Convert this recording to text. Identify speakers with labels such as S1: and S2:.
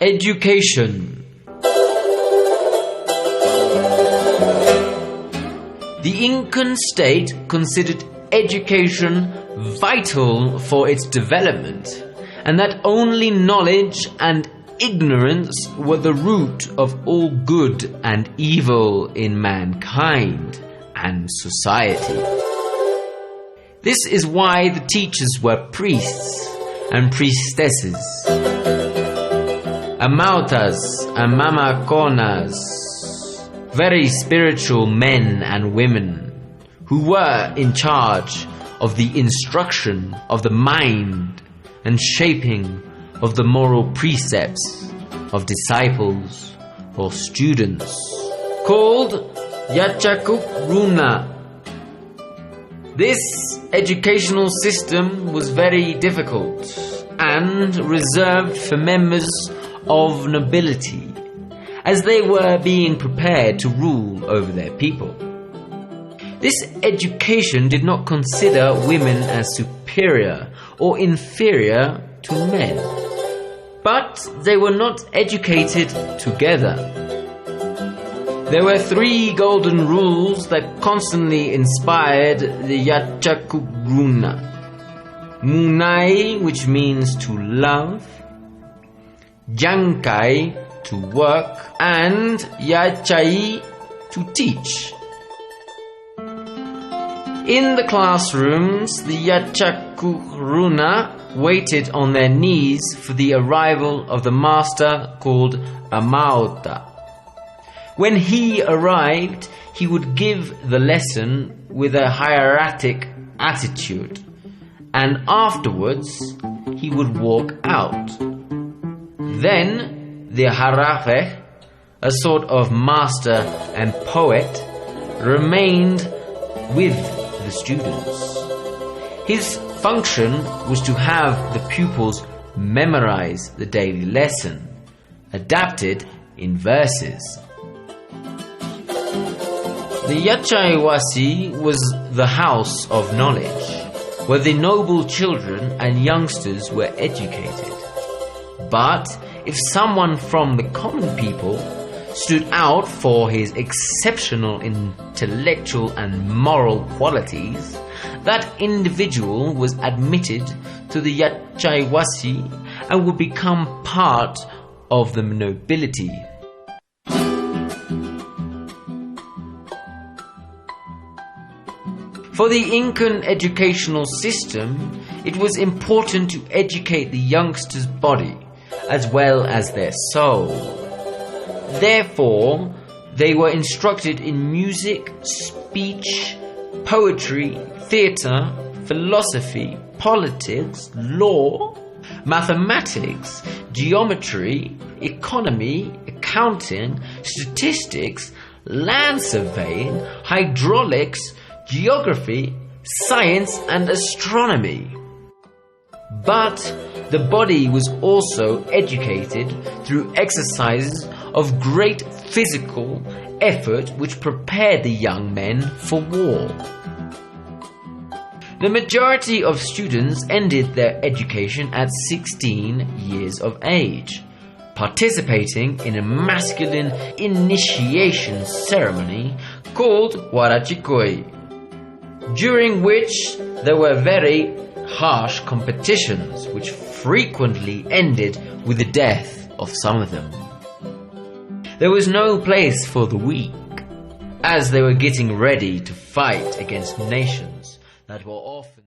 S1: Education. The Incan state considered education vital for its development, and that only knowledge and ignorance were the root of all good and evil in mankind and society. This is why the teachers were priests and priestesses, amautas and mamaconas, very spiritual men and women who were in charge of the instruction of the mind and shaping of the moral precepts of disciples or students, called Yachakukruna. This educational system was very difficult and reserved for members of nobility, as they were being prepared to rule over their people. This education did not consider women as superior or inferior to men, but they were not educated together. There were 3 golden rules that constantly inspired the Yachakukruna. Munai, which means to love, Yankai, to work, and Yachai, to teach. In the classrooms, the Yachakukruna waited on their knees for the arrival of the master called Amauta. When he arrived, he would give the lesson with a hieratic attitude, and afterwards he would walk out. Then the harafe, a sort of master and poet, remained with the students. His function was to have the pupils memorize the daily lesson, adapted in verses. The Yachaiwasi was the house of knowledge, where the noble children and youngsters were educated. But if someone from the common people stood out for his exceptional intellectual and moral qualities, that individual was admitted to the Yachaiwasi and would become part of the nobility. For the Incan educational system, it was important to educate the youngsters' body as well as their soul. Therefore, they were instructed in music, speech, poetry, theatre, philosophy, politics, law, mathematics, geometry, economy, accounting, statistics, land surveying, hydraulics, geography, science, and astronomy. But the body was also educated through exercises of great physical effort which prepared the young men for war. The majority of students ended their education at 16 years of age, participating in a masculine initiation ceremony called Huarachicoi, during which there were very harsh competitions which frequently ended with the death of some of them. There was no place for the weak, as they were getting ready to fight against nations that were often